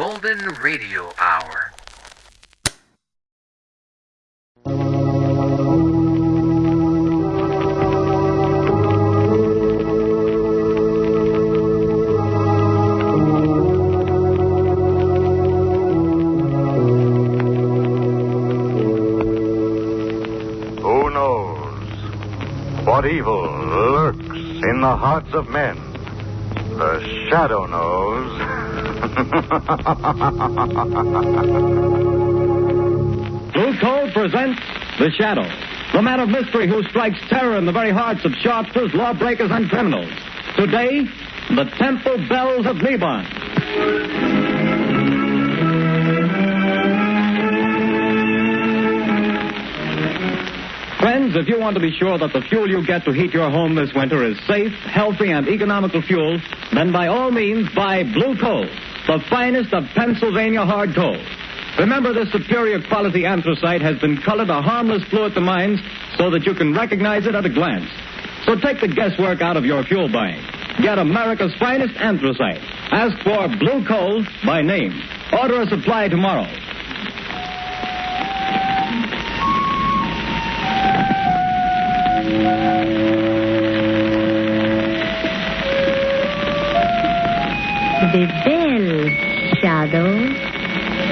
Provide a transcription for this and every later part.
Golden Radio Hour. Who knows what evil lurks in the hearts of men? The shadow knows. Blue Coat presents The Shadow, the man of mystery who strikes terror in the very hearts of sharpsters, lawbreakers, and criminals. Today, the Temple Bells of Neban. Friends, if you want to be sure that the fuel you get to heat your home this winter is safe, healthy, and economical fuel, then by all means buy Blue Coal, the finest of Pennsylvania hard coal. Remember, this superior quality anthracite has been colored a harmless blue at the mines so that you can recognize it at a glance. So take the guesswork out of your fuel buying. Get America's finest anthracite. Ask for Blue Coal by name. Order a supply tomorrow. The bells, Shadow.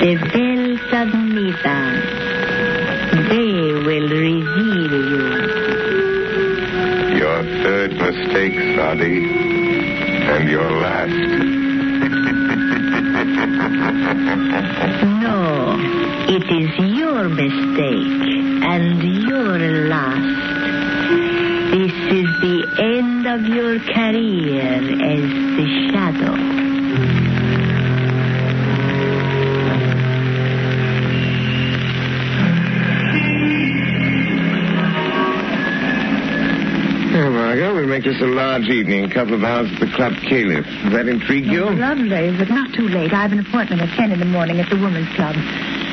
The bells of Neban. They will reveal you. Your third mistake, Sadi. And your last. No, it is your mistake and your last. This is the end of your career as the Shadow. Margot, we'll make this a large evening. A couple of hours at the Club Caliph. Does that intrigue you? Lovely, but not too late. I have an appointment at 10 in the morning at the Women's Club.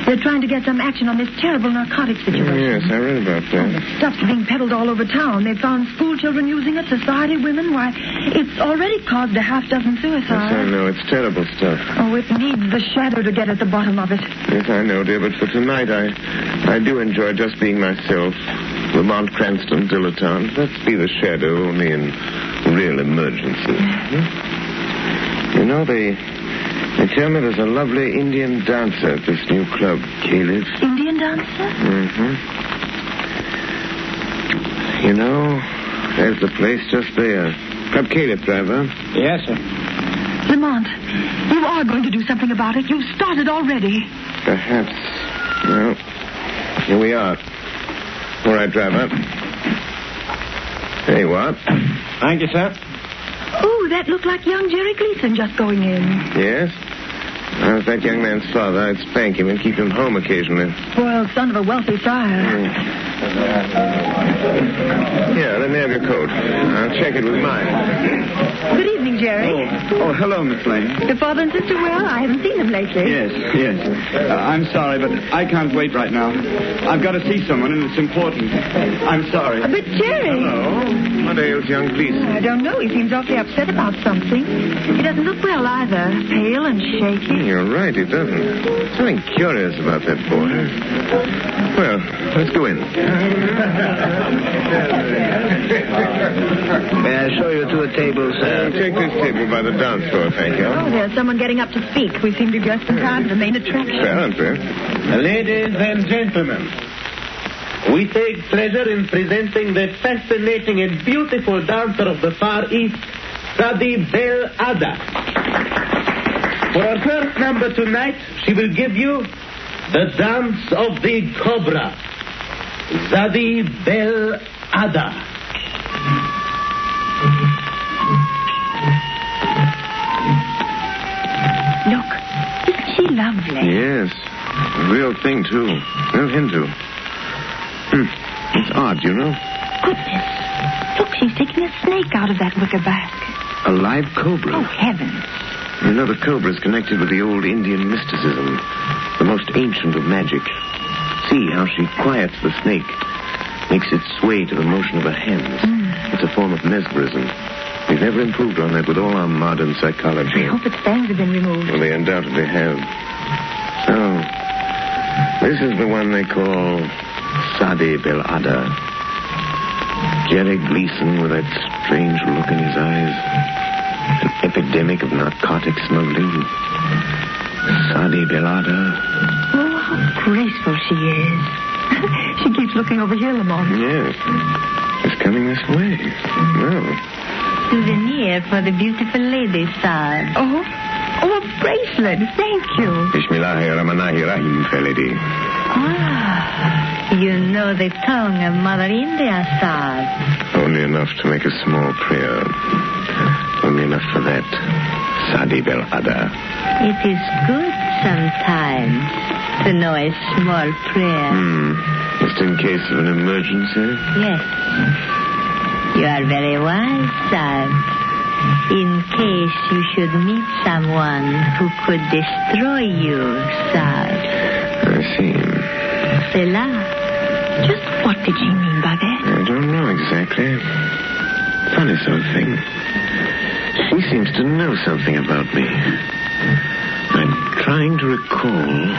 They're trying to get some action on this terrible narcotic situation. Yes, I read about that. The stuff's being peddled all over town. They've found school children using it, society women. Why, it's already caused a half dozen suicides. Yes, I know. It's terrible stuff. Oh, it needs the Shadow to get at the bottom of it. Yes, I know, dear, but for tonight I do enjoy just being myself. Lamont Cranston, dilettante. Let's be the Shadow, only in real emergency. You know, they tell me there's a lovely Indian dancer at this new club, Caliph. Indian dancer? Mm-hmm. You know, there's the place just there. Club Caliph, driver. Yes, sir. Lamont, you are going to do something about it. You've started already. Perhaps. Well, here we are. All right, driver. There you are. Thank you, sir. Oh, that looked like young Jerry Gleason just going in. Yes? I was that young man's father. I'd spank him and keep him home occasionally. Spoiled son of a wealthy sire. Here, let me have your coat. I'll check it with mine. Good evening, Jerry. Oh, hello, Miss Lane. The father and sister well? I haven't seen them lately. Yes. I'm sorry, but I can't wait right now. I've got to see someone, and it's important. I'm sorry. But Jerry... Hello. What ails young Gleason? I don't know. He seems awfully upset about something. He doesn't look well either. Pale and shaky. You're right, he doesn't. Something curious about that boy. Well, let's go in. May I show you to a table, sir? Take this table by the dance floor, thank you. Oh, there's someone getting up to speak. We seem to be just in time for the main attraction. Apparently. Ladies and gentlemen, we take pleasure in presenting the fascinating and beautiful dancer of the Far East, Sadi Bel Ada. For our first number tonight, she will give you the dance of the cobra, Sadi Bel Ada. Look, isn't she lovely? Yes. Real thing, too. No Hindu. It's odd, you know. Goodness. Look, she's taking a snake out of that wicker basket. A live cobra. Oh, heavens. You know, the cobra is connected with the old Indian mysticism, the most ancient of magic. See how she quiets the snake, makes it sway to the motion of her hands. It's a form of mesmerism. We've never improved on that with all our modern psychology. I hope its fangs have been removed. Well, they undoubtedly have. So, this is the one they call Sadi Belada. Jerry Gleason with that strange look in his eyes. An epidemic of narcotic smuggling. Sadi Belada. Oh, how graceful she is. She keeps looking over here, Lamont. Yes. She's coming this way. No. Souvenir for the beautiful lady, sir. Oh, a bracelet. Thank you. Bismillahirrahmanirrahim, fair lady. Ah, you know the tongue of Mother India, sir. Only enough to make a small prayer. Only enough for that. Sadi Belada. It is good sometimes to know a small prayer. Just in case of an emergency? Yes. You are very wise, sir. In case you should meet someone who could destroy you, sir. I see. Cela. Just what did she mean by that? I don't know exactly. Funny sort of thing. She seems to know something about me. I'm trying to recall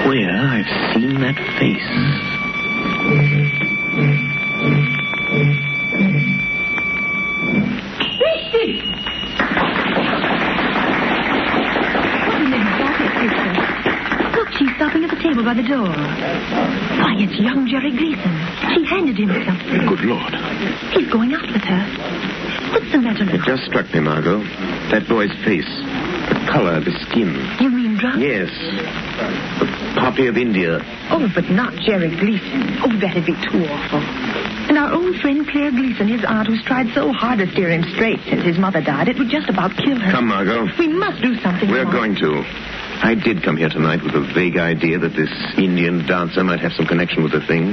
where I've seen that face. Christy! Look, she's stopping at the table by the door. Why, it's young Jerry Gleason. She handed him something. Good Lord. He's going out with her. What's the matter now? It just struck me, Margot. That boy's face. The color, the skin. You mean drunk? Yes. The poppy of India. Oh, but not Jerry Gleason. Oh, that'd be too awful. And our old friend Claire Gleason, his aunt, who's tried so hard to steer him straight since his mother died, it would just about kill her. Come, Margot. We must do something. We're Lamont. going to. I did come here tonight with a vague idea that this Indian dancer might have some connection with the thing.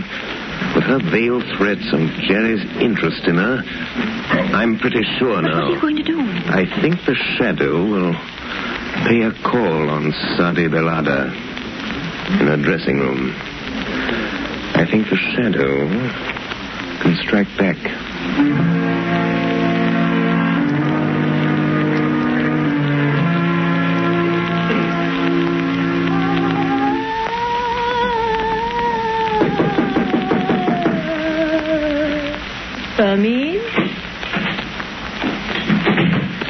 With her veiled threats and Jerry's interest in her, I'm pretty sure now. What's he going to do? I think the Shadow will pay a call on Sadi Belada in her dressing room. I think the Shadow can strike back. Come in.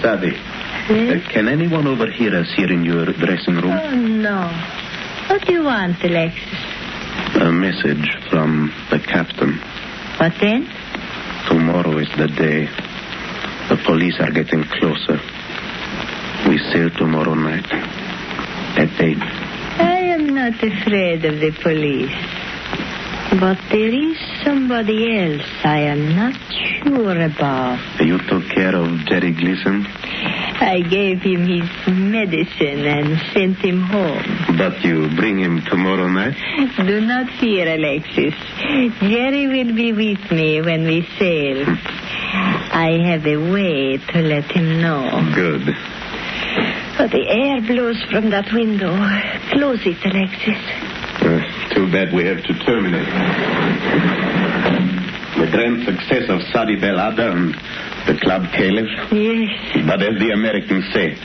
Sadi, can anyone overhear us here in your dressing room? Oh, no. What do you want, Alexis? A message from the captain. What then? Tomorrow is the day. The police are getting closer. We sail tomorrow night at 8. I am not afraid of the police. But there is somebody else I am not sure about. You took care of Jerry Gleason? I gave him his medicine and sent him home. But you bring him tomorrow night? Do not fear, Alexis. Jerry will be with me when we sail. I have a way to let him know. Good. But the air blows from that window. Close it, Alexis. Too bad we have to terminate. The grand success of Sadi Belada and the Club Caliph. Yes. But as the Americans say,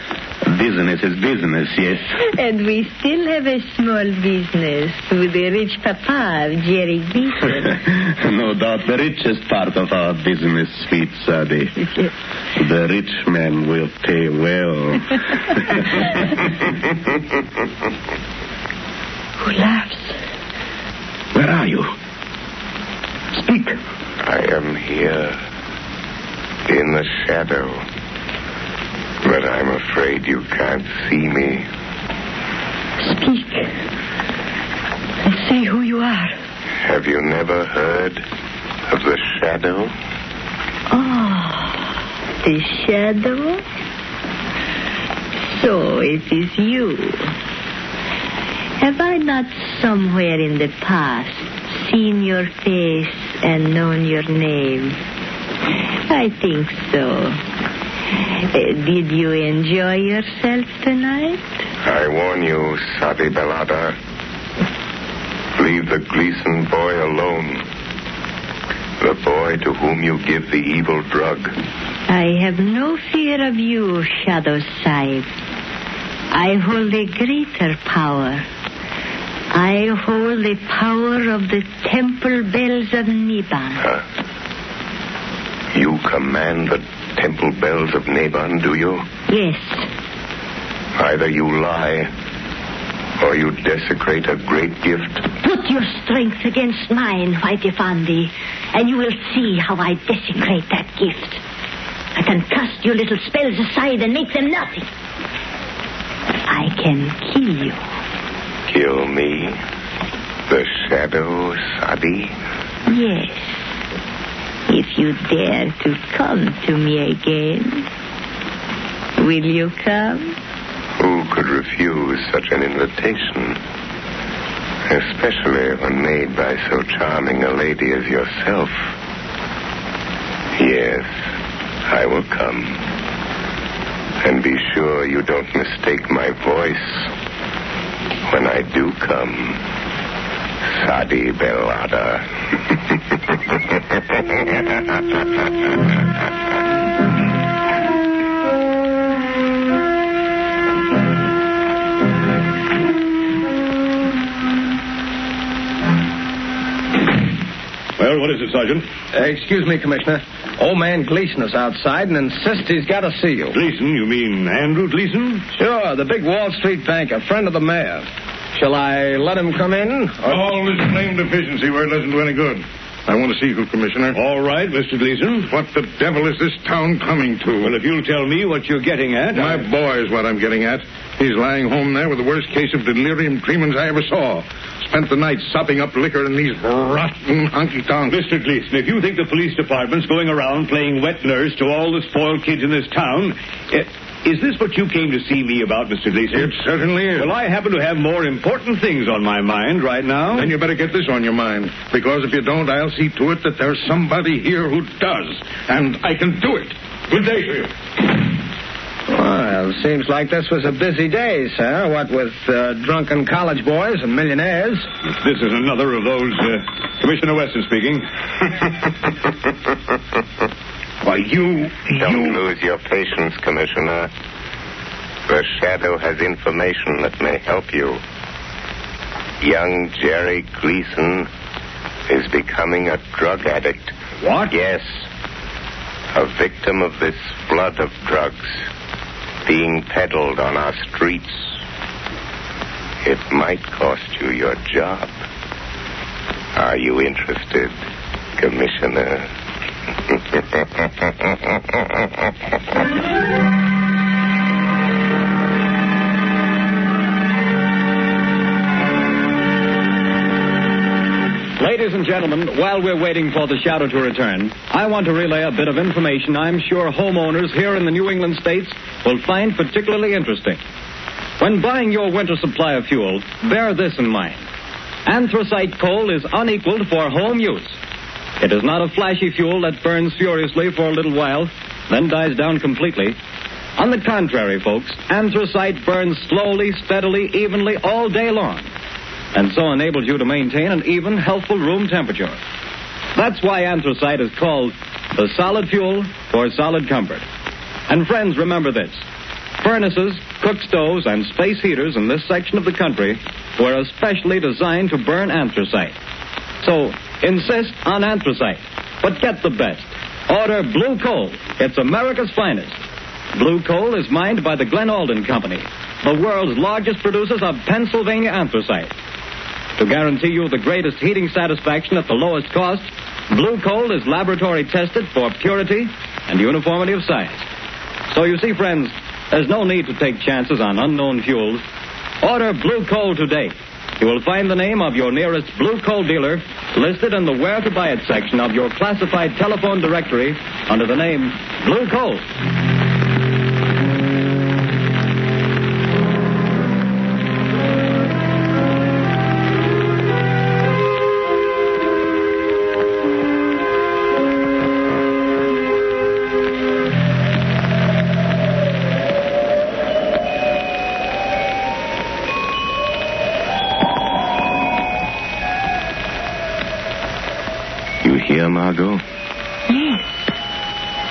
business is business, yes. And we still have a small business with the rich papa of Jerry Gleason. No doubt the richest part of our business, sweet Sadi. The rich man will pay well. Who laughs? Where are you? Speak. I am here, in the shadow. But I'm afraid you can't see me. Speak. And say who you are. Have you never heard of the shadow? Oh, the shadow? So it is you. Have I not somewhere in the past seen your face and known your name? I think so. Did you enjoy yourself tonight? I warn you, Sadi Belada. Leave the Gleason boy alone. The boy to whom you give the evil drug. I have no fear of you, Shadow Side. I hold a greater power. I hold the power of the temple bells of Neban. You command the temple bells of Neban, do you? Yes. Either you lie, or you desecrate a great gift. Put your strength against mine, White Effendi, and you will see how I desecrate that gift. I can cast your little spells aside and make them nothing. I can kill you. Kill me? The Shadow Sadi? Yes. If you dare to come to me again. Will you come? Who could refuse such an invitation? Especially when made by so charming a lady as yourself. Yes, I will come. And be sure you don't mistake my voice when I do come. Sadi Belada. Well, what is it, Sergeant? Excuse me, Commissioner. Old man Gleason is outside and insists he's got to see you. Gleason? You mean Andrew Gleason? Sure, the big Wall Street banker, friend of the mayor. Shall I let him come in? All this blamed efficiency where it doesn't do any good. I want to see you, Commissioner. All right, Mr. Gleason. What the devil is this town coming to? Well, if you'll tell me what you're getting at... My boy is what I'm getting at. He's lying home there with the worst case of delirium tremens I ever saw. Spent the night sopping up liquor in these rotten honky-tonks. Mr. Gleason, if you think the police department's going around playing wet nurse to all the spoiled kids in this town... is this what you came to see me about, Mr. Gleason? It certainly is. Well, I happen to have more important things on my mind right now. Then you better get this on your mind. Because if you don't, I'll see to it that there's somebody here who does. And I can do it. Good day to you. Well, seems like this was a busy day, sir. What with drunken college boys and millionaires. This is another of those... Commissioner Weston speaking. Why, you... Don't lose your patience, Commissioner. The Shadow has information that may help you. Young Jerry Gleason is becoming a drug addict. What? Yes. A victim of this flood of drugs being peddled on our streets. It might cost you your job. Are you interested, Commissioner? Ladies and gentlemen, while we're waiting for the Shadow to return, I want to relay a bit of information I'm sure homeowners here in the New England states will find particularly interesting. When buying your winter supply of fuel, bear this in mind. Anthracite coal is unequaled for home use. It is not a flashy fuel that burns furiously for a little while, then dies down completely. On the contrary, folks, anthracite burns slowly, steadily, evenly all day long, and so enables you to maintain an even, healthful room temperature. That's why anthracite is called the solid fuel for solid comfort. And friends, remember this. Furnaces, cook stoves, and space heaters in this section of the country were especially designed to burn anthracite. So, insist on anthracite, but get the best. Order blue coal. It's America's finest. Blue coal is mined by the Glen Alden Company, the world's largest producers of Pennsylvania anthracite. To guarantee you the greatest heating satisfaction at the lowest cost, blue coal is laboratory tested for purity and uniformity of size. So you see, friends, there's no need to take chances on unknown fuels. Order blue coal today. You will find the name of your nearest blue coal dealer listed in the Where to Buy It section of your classified telephone directory under the name Blue Coal. You hear, Margot? Yes.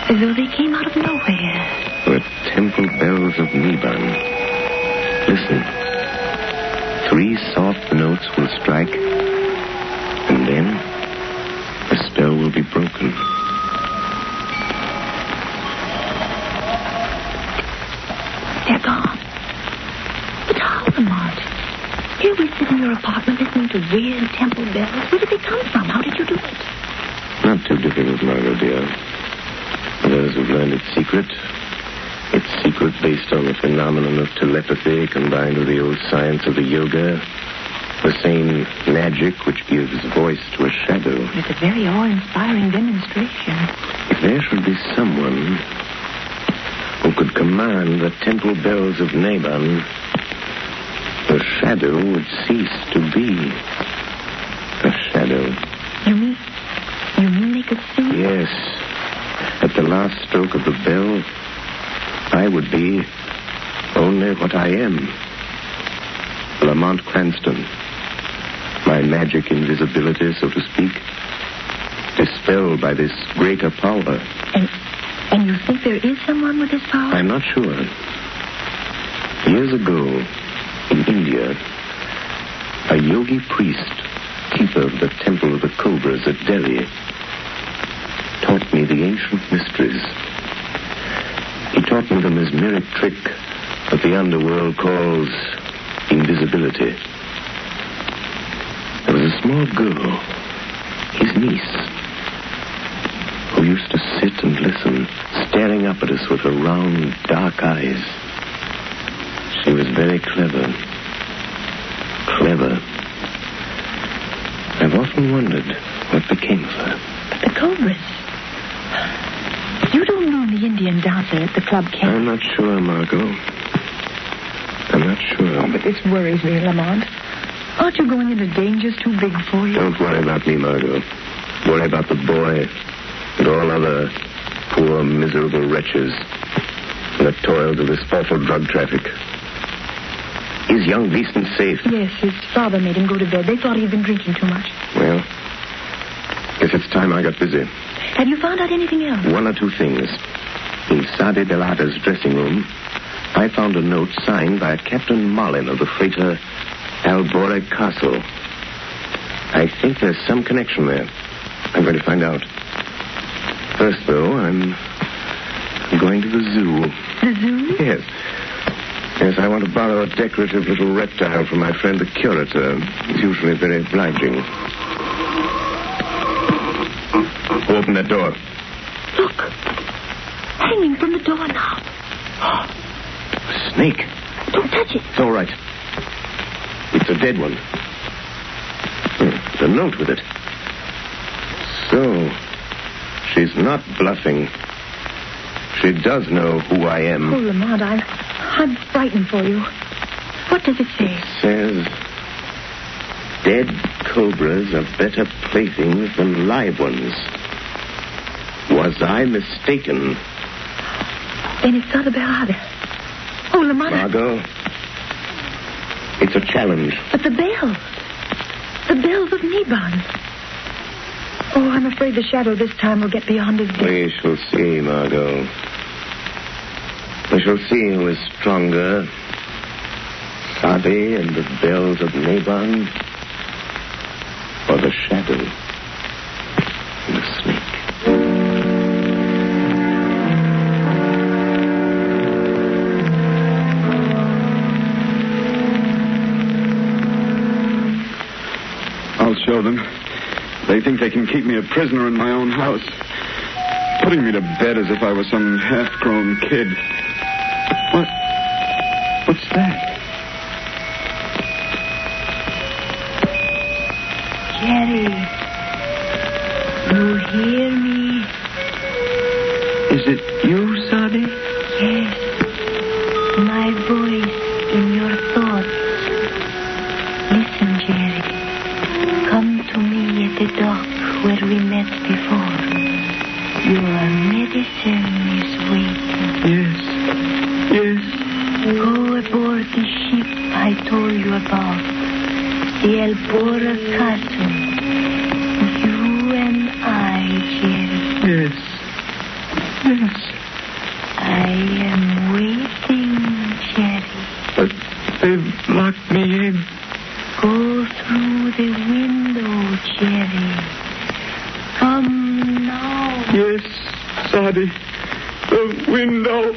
As though they came out of nowhere. The temple bells of Neban. Listen. 3 soft notes will strike, and then the spell will be broken. They're gone. But how, Lamont? Here we sit in your apartment listening to weird temple bells. Where did they come from? How did you do it? Not too difficult, Margot, dear. For those who've learned its secret based on the phenomenon of telepathy combined with the old science of the yoga, the same magic which gives voice to a shadow. It's a very awe-inspiring demonstration. If there should be someone who could command the temple bells of Neban, the shadow would cease to be a shadow. You mean they could see? Yes. At the last stroke of the bell, I would be only what I am. Lamont Cranston. My magic invisibility, so to speak, dispelled by this greater power. And you think there is someone with this power? I'm not sure. Years ago, in India, a yogi priest, keeper of the Temple of the Cobras at Delhi, taught me the ancient mysteries. He taught me the mesmeric trick that the underworld calls invisibility. There was a small girl, his niece, who used to sit and listen, staring up at us with her round, dark eyes. She was very clever. Clever. I've often wondered what became of her. The Cobras. You don't mean the Indian dancer at the club camp? I'm not sure, Margot. I'm not sure. Oh, but this worries me, Lamont. Aren't you going into dangers too big for you? Don't worry about me, Margot. Worry about the boy and all other poor, miserable wretches in the toils of this awful drug traffic. Is young Beeston safe? Yes, his father made him go to bed. They thought he'd been drinking too much. Well, guess it's time I got busy. Have you found out anything else? 1 or 2 things. In Sadi Belada's dressing room, I found a note signed by Captain Marlin of the freighter Albore Castle. I think there's some connection there. I'm going to find out. First, though, I'm going to the zoo. The zoo? Yes. Yes, I want to borrow a decorative little reptile from my friend the curator. He's usually very obliging. Who opened that door? Look. Hanging from the door now. A snake. Don't touch it. It's all right. It's a dead one. The note with it. So, she's not bluffing. She does know who I am. Oh, Lamont, I'm frightened for you. What does it say? It says, dead cobras are better playthings than live ones. Was I mistaken? Then it's Sadi Belada. Oh, Lamont. Margot, it's a challenge. But the bell. The bells of Neban. Oh, I'm afraid the shadow this time will get beyond his gate. We shall see, Margot. We shall see who is stronger. Sadi and the bells of Neban, or the shadow and the snake. I'll show them. They think they can keep me a prisoner in my own house, putting me to bed as if I was some half-grown kid. What's that? Jerry, you hear me? Is it you, Sadi? Yes. My voice in your thoughts. Listen, Jerry. Come to me at the dock where we met before. Your medicine is waiting. Yes. Go aboard the ship I told you about. The Albora Castle. You and I, Jerry. Yes. Come now. Yes, Sadi. The window.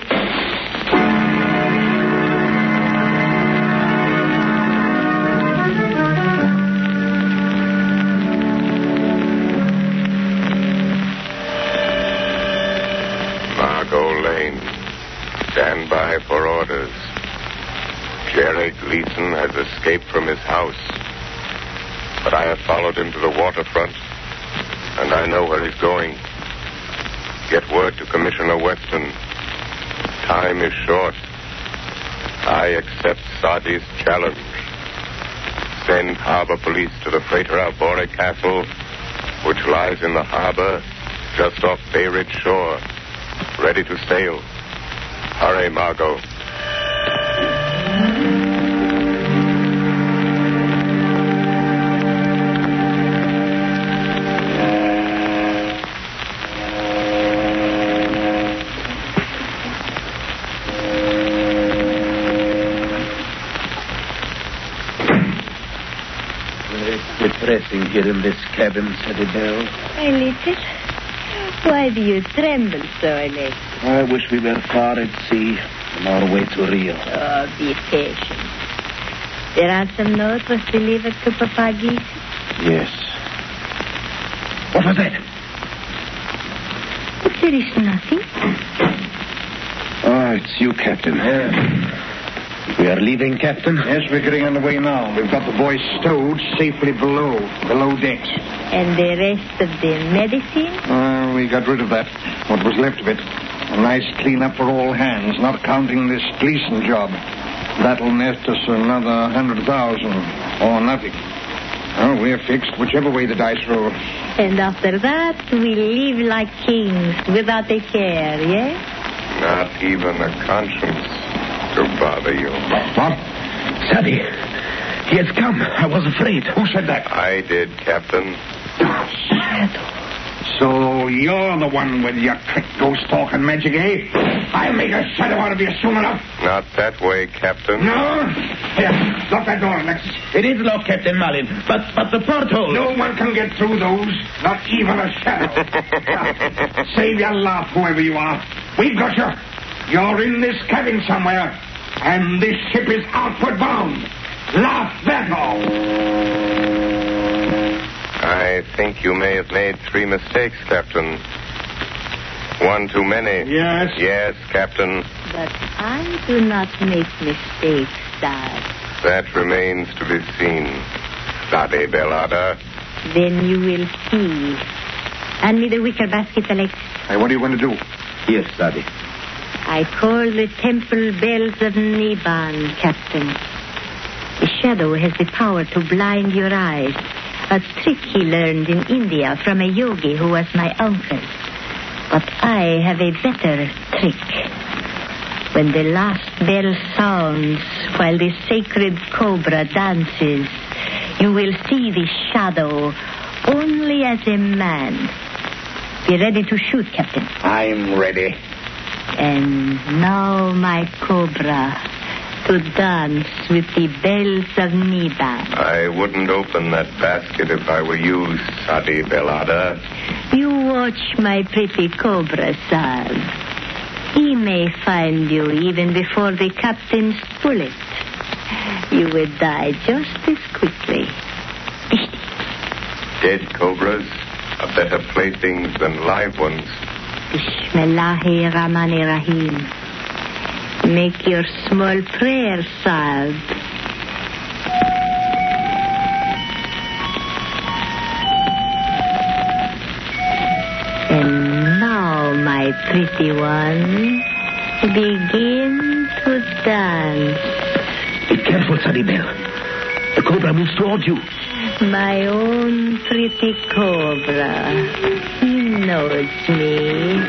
Margot Lane. Stand by for orders. Jerry Gleason has escaped from his house. But I have followed him to the waterfront, and I know where he's going. Get word to Commissioner Weston. Time is short. I accept Sadi's challenge. Send harbor police to the freighter Albore Castle, which lies in the harbor just off Bay Ridge shore, ready to sail. Hurry, Margot. Depressing here in this cabin, Sadie Bell. My little, why do you tremble so, Alex? I wish we were far at sea on our way to Rio. Oh, be patient. The ransom note was delivered to Papa Geese. Yes. What was that? There is nothing. Oh, it's you, Captain. We are leaving, Captain? Yes, we're getting on the way now. We've got the boys stowed safely below decks. And the rest of the medicine? We got rid of that. What was left of it. A nice clean-up for all hands, not counting this Gleason job. That'll net us another 100,000, or nothing. Oh, we're fixed, whichever way the dice roll. And after that, we live like kings, without a care, yes? Not even a conscience to bother you. What? Sadie, he has come. I was afraid. Who said that? I did, Captain. Shadow. So you're the one with your trick ghost talk and magic, eh? I'll make a shadow out of you soon enough. Not that way, Captain. No? Here, lock that door, Alexis. It is locked, Captain Malin, but the porthole... No one can get through those, not even a shadow. Save your laugh, whoever you are. We've got you. You're in this cabin somewhere, and this ship is outward bound. Laugh that off. I think you may have made 3 mistakes, Captain. One too many. Yes? Yes, Captain. But I do not make mistakes, Dad. That remains to be seen. Sade Belada. Then you will see. Hand me the wicker basket, Alex. Hey, what are you going to do? Yes, Sadie. I call the temple bells of Neban, Captain. The shadow has the power to blind your eyes. A trick he learned in India from a yogi who was my uncle. But I have a better trick. When the last bell sounds while the sacred cobra dances, you will see the shadow only as a man. Be ready to shoot, Captain. I'm ready. And now, my cobra, to dance with the bells of Neban. I wouldn't open that basket if I were you, Sadi Belada. You watch my pretty cobra, Sal. He may find you even before the captain's bullet. You would die just as quickly. Dead cobras are better playthings than live ones. Bismillahirrahmanirrahim. Make your small prayer, Sal. And now, my pretty one, begin to dance. Be careful, Sadie Bell. The cobra moves towards you. My own pretty cobra. He knows me.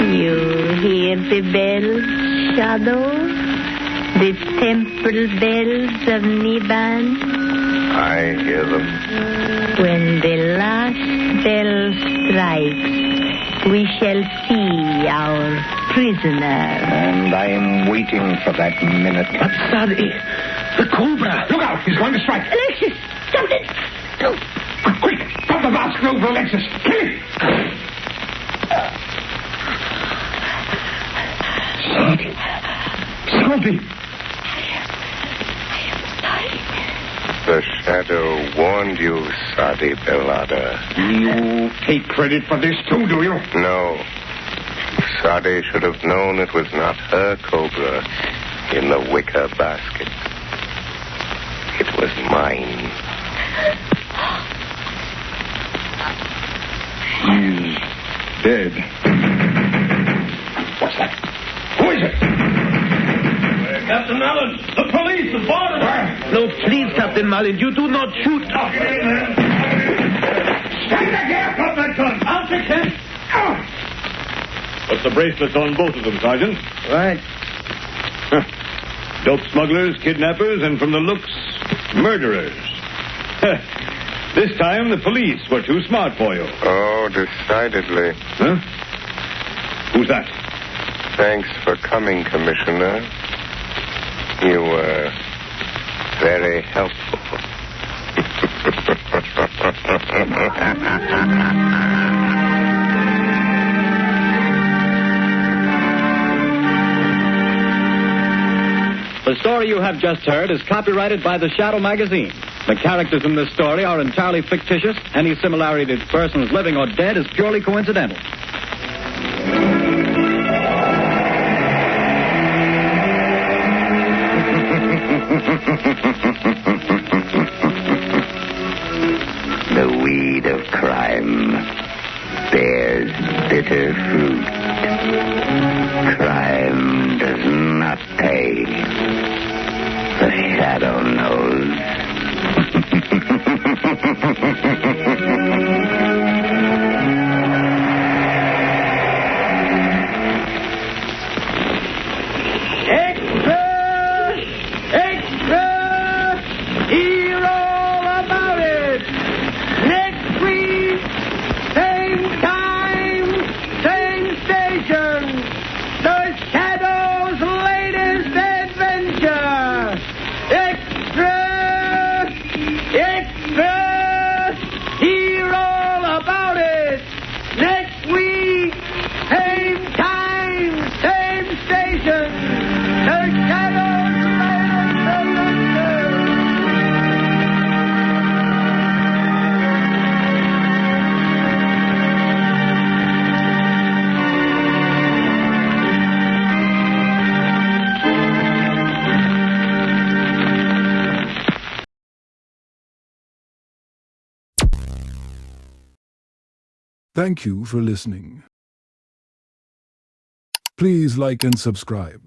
You hear the bells, Shadow? The temple bells of Neban? I hear them. When the last bell strikes, we shall see our prisoner. And I'm waiting for that minute. But, Sadie, the cobra. Look out! He's going to strike. Alexis, something! No. move, Alexis. Kill him. Salty. The shadow warned you, Sadi Belada. You take credit for this too, do you? No. Sadi should have known it was not her cobra in the wicker basket. It was mine. He's dead. What's that? Who is it? Captain Allen, the police have boarded her. No, please, Captain Malin, you do not shoot. Stand back here! Drop that gun. I'll fix him. What's the bracelets on both of them, Sergeant? Right. Dope smugglers, kidnappers, and from the looks, murderers. This time the police were too smart for you. Oh, decidedly. Huh? Who's that? Thanks for coming, Commissioner. You were very helpful. The story you have just heard is copyrighted by the Shadow magazine. The characters in this story are entirely fictitious. Any similarity to persons living or dead is purely coincidental. The weed of crime bears bitter fruit. Crime does not pay. The shadow knows. Thank you for listening. Please like and subscribe.